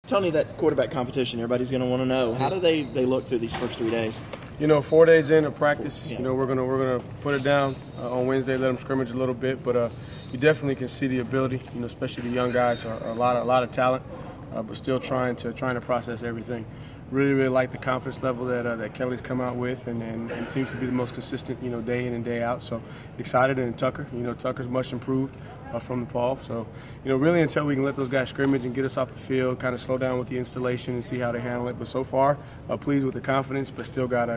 Tony, that quarterback competition, everybody's going to want to know. How do they look through these first 3 days? 4 days in of practice, we're gonna put it down on Wednesday, let them scrimmage a little bit, but you definitely can see the ability. Especially the young guys are a lot of talent, but still trying to process everything. Really like the confidence level that Kelly's come out with, and seems to be the most consistent, day in and day out. So excited, and Tucker, Tucker's much improved from the fall. So, really until we can let those guys scrimmage and get us off the field, kind of slow down with the installation and see how they handle it. But so far, pleased with the confidence, but still got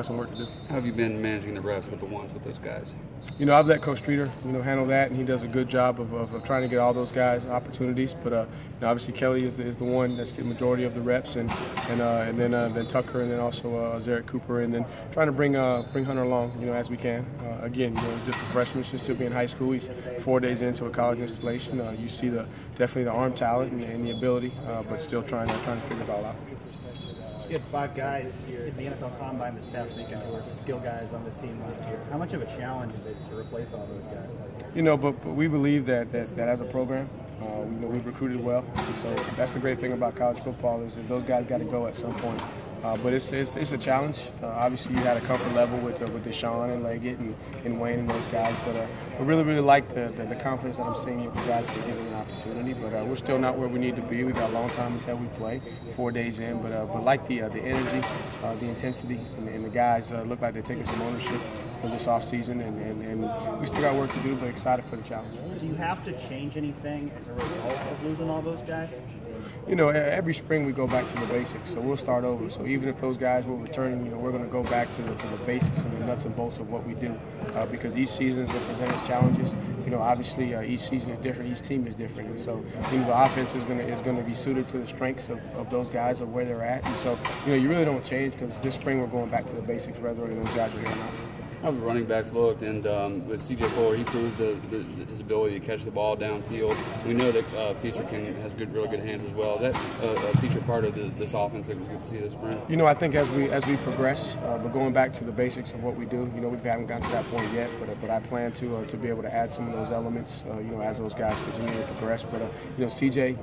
some work to do. How have you been managing the reps with those guys? I've let Coach Streeter, handle that, and he does a good job of trying to get all those guys opportunities. But obviously Kelly is the one that's getting the majority of the reps, and then Tucker, and then also Zarek Cooper, and then trying to bring Hunter along, as we can. Again, just a freshman, should still be in high school. He's 4 days into a college installation. You see definitely the arm talent and the ability, but still trying to figure it all out. You had 5 guys in the NFL Combine this past weekend who were skill guys on this team last year. How much of a challenge is it to replace all those guys? But we believe that as a program, we've recruited well. So that's the great thing about college football is those guys got to go at some point. But it's a challenge. Obviously, you had a comfort level with Deshaun and Leggett and Wayne and those guys. But I really like the confidence that I'm seeing with the guys to give them an opportunity. But we're still not where we need to be. We've got a long time until we play, 4 days in. But like the energy, the intensity, and the guys look like they're taking some ownership for this offseason, and we still got work to do, but excited for the challenge. Do you have to change anything as a result of losing all those guys? Every spring we go back to the basics, so we'll start over. So even if those guys will return, we're going to go back to the basics and the nuts and bolts of what we do, because each season is going to present its challenges. Obviously each season is different, each team is different, and so the offense is going to be suited to the strengths of those guys, of where they're at. And so you really don't change, because this spring we're going back to the basics, whether those guys are here or not. How the running backs looked, and with C.J. Fuller, he proved his ability to catch the ball downfield. We know that Feaster has really good hands as well. Is that a feature part of this offense that we could see this spring? I think as we progress, but going back to the basics of what we do, we haven't gotten to that point yet. But I plan to be able to add some of those elements, as those guys continue to progress. But C.J.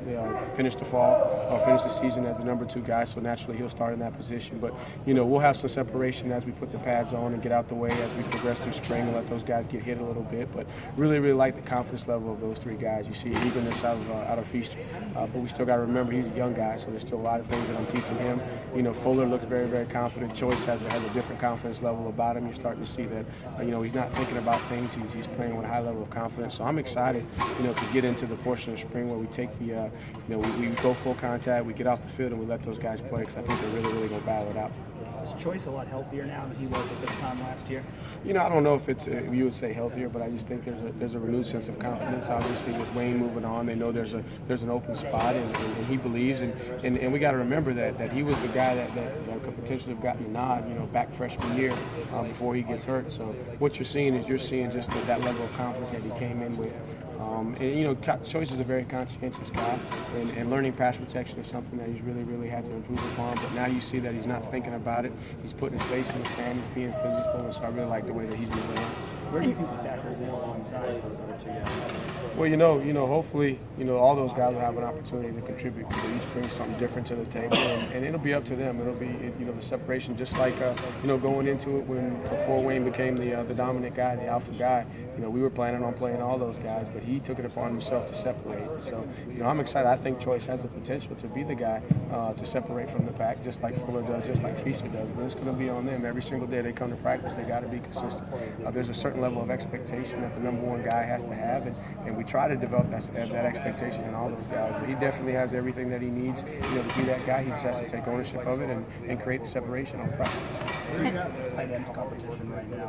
Finished the season as the number 2 guy, so naturally he'll start in that position. But we'll have some separation as we put the pads on and get out the way as we progress through spring and let those guys get hit a little bit. But really like the confidence level of those 3 guys. You see evenness out of Feaster, but we still got to remember he's a young guy, so there's still a lot of things that I'm teaching him. Fuller looks very confident. Choice has a different confidence level about him. You're starting to see that he's not thinking about things. He's playing with a high level of confidence. So I'm excited to get into the portion of spring where we take the we go full contact, we get off the field, and we let those guys play, because I think they're really going to battle it out. Is Choice a lot healthier now than he was at this time last year? I don't know if you would say healthier, but I just think there's a renewed sense of confidence. Obviously, with Wayne moving on, they know there's an open spot, and he believes. And we got to remember that he was the guy that could potentially have gotten the nod, back freshman year before he gets hurt. So what you're seeing just that level of confidence that he came in with. Choice is a very conscientious guy, and learning pass protection is something that he's really had to improve upon. But now you see that he's not thinking about it. He's putting his face in the sand. He's being physical, and so I really like the way that he's moving on. Where do you think the factors in alongside those other 2 guys? Well, hopefully, all those guys will have an opportunity to contribute. Each bring something different to the table, and it'll be up to them. It'll be, the separation, just like, going into it before Wayne became the dominant guy, the alpha guy. We were planning on playing all those guys, but he took it upon himself to separate. So, I'm excited. I think Choice has the potential to be the guy to separate from the pack, just like Fuller does, just like Feaster does. But it's going to be on them. Every single day they come to practice, they got to be consistent. There's a certain level of expectation that the number 1 guy has to have, and we try to develop that expectation in all those guys. But he definitely has everything that he needs, to be that guy. He just has to take ownership of it and create the separation on practice. Where are you at with tight end competition right now?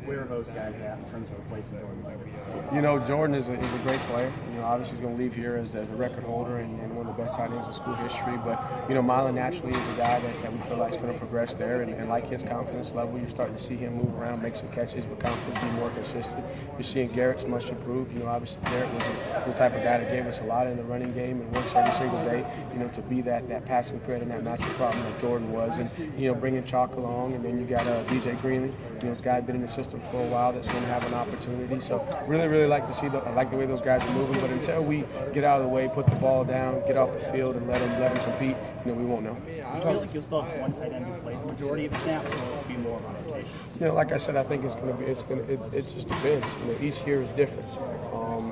Where are those guys at in terms of replacing Jordan? Jordan is a great player. Obviously he's going to leave here as a record holder and one of the best tight ends in school history. But, Milan naturally is a guy that we feel like is going to progress there. And like his confidence level, you're starting to see him move around, make some catches with confidence, be more consistent. You're seeing Garrett's much improved. Obviously Garrett was the type of guy that gave us a lot in the running game and works every single day, to be that passing threat and that matchup problem that Jordan was. And, bringing Chalk along, and then you got DJ Greenlee. This guy been in the system for a while that's going to have an opportunity. So really like to see I like the way those guys are moving. But until we get out of the way, put the ball down, get off the field, and let them compete, we won't know. I feel like you'll still have one tight end who plays the majority of the snaps, or will it be more of a rotation? Like I said, I think it just depends. Each year is different.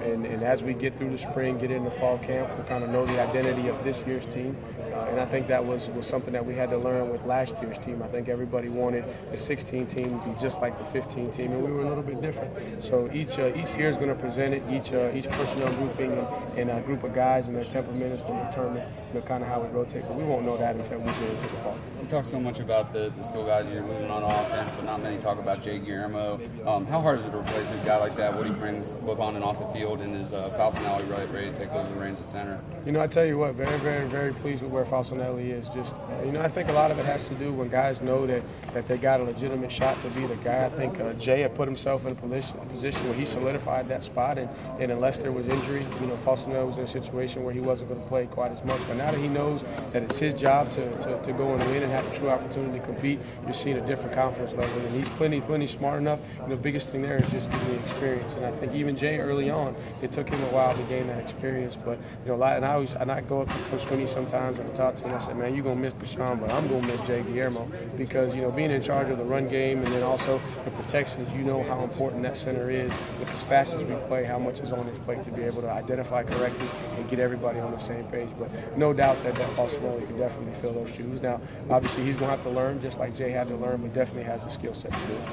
And as we get through the spring, get into fall camp, we kind of know the identity of this year's team. And I think that was something that we had to learn with last year's team. I think everybody wanted the 16 team to be just like the 15 team, and we were a little bit different. So each year is going to present it. Each personnel grouping and a group of guys and their temperament is going to determine kind of how we rotate. But we won't know that until we get into the fall. You talk so much about the skill guys you're losing on offense, but not many talk about Jay Guillermo. How hard is it to replace a guy like that? What he brings both on and off the field, and his Falcinelli ready to take over the reins at center? I tell you what, very pleased with where Falcinelli is. Just I think a lot of it has to do when guys know that they got a legitimate shot to be the guy. I think Jay had put himself in a position where he solidified that spot, and unless there was injury, Falcinelli was in a situation where he wasn't going to play quite as much. But now that he knows that it's his job to go and win and have a true opportunity to compete, you're seeing a different confidence level, and he's plenty smart enough. The biggest thing there is just getting the experience, and I think even Jay early on, it took him a while to gain that experience. But I go up to Coach Sweeney sometimes and I talk to him. I say, man, you're gonna miss Deshaun, but I'm gonna miss Jay Guillermo because being in charge of the run game and then also the protections, how important that center is. With as fast as we play, how much is on his plate to be able to identify correctly and get everybody on the same page. But no doubt that Falcinelli can definitely fill those shoes. Now, obviously, he's gonna have to learn just like Jay had to learn, but definitely has the skill set to do it.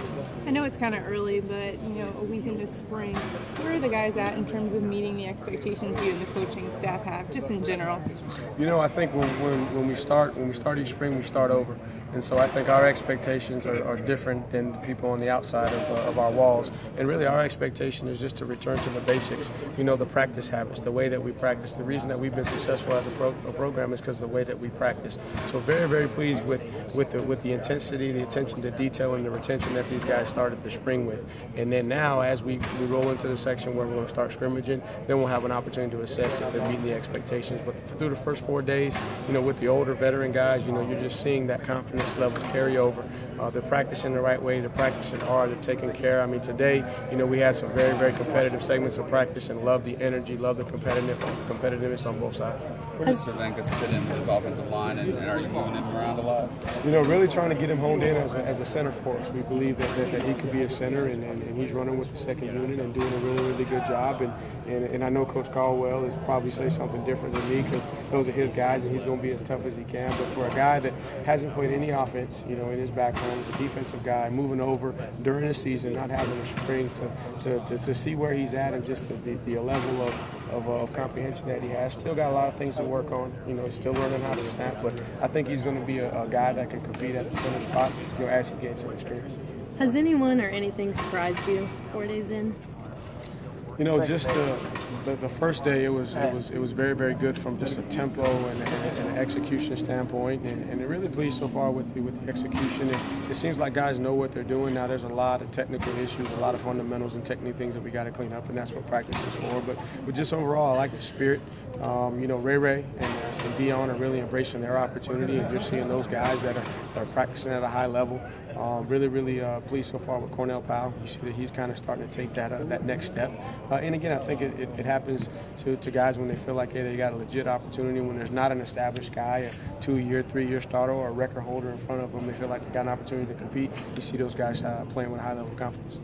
I know it's kind of early, but a week into spring, where are the guys at in terms of meeting the expectations you and the coaching staff have, just in general? I think when we start each spring, we start over. And so I think our expectations are different than the people on the outside of our walls. And really our expectation is just to return to the basics, the practice habits, the way that we practice. The reason that we've been successful as a program is because of the way that we practice. So very pleased with the intensity, the attention to detail, and the retention that these guys started the spring with. And then now as we roll into the section where we're going to start scrimmaging, then we'll have an opportunity to assess if they're meeting the expectations. But through the first 4 days, with the older veteran guys, you're just seeing that confidence level carry over. They're practicing the right way, they're practicing hard, they're taking care. Today, we had some very competitive segments of practice and love the energy, love the competitiveness on both sides. Where does Cervenka fit in with his offensive line, and are you moving him around a lot? Really trying to get him honed in as a center for us. We believe that he could be a center, and he's running with the second unit and doing a really good job. And I know Coach Caldwell is probably say something different than me because those are his guys, and he's going to be as tough as he can. But for a guy that hasn't played any offense, in his background, a defensive guy moving over during the season, not having a spring to see where he's at and just the level of comprehension that he has. Still got a lot of things to work on. He's still learning how to snap, but I think he's going to be a guy that can compete at the center spot, as he gains some experience. Has anyone or anything surprised you 4 days in? Just the first day, it was very good from just a tempo and an execution standpoint, and it really pleased so far with the execution. It seems like guys know what they're doing now. There's a lot of technical issues, a lot of fundamentals and technique things that we got to clean up, and that's what practice is for. But just overall, I like the spirit. Ray and Dion are really embracing their opportunity, and you're seeing those guys that are practicing at a high level. Really pleased so far with Cornell Powell. You see that he's kind of starting to take that next step. And again, I think it happens to guys when they feel like, hey, they got a legit opportunity. When there's not an established guy, a 2-year, 3-year starter, or a record holder in front of them, they feel like they got an opportunity to compete. You see those guys playing with high level confidence.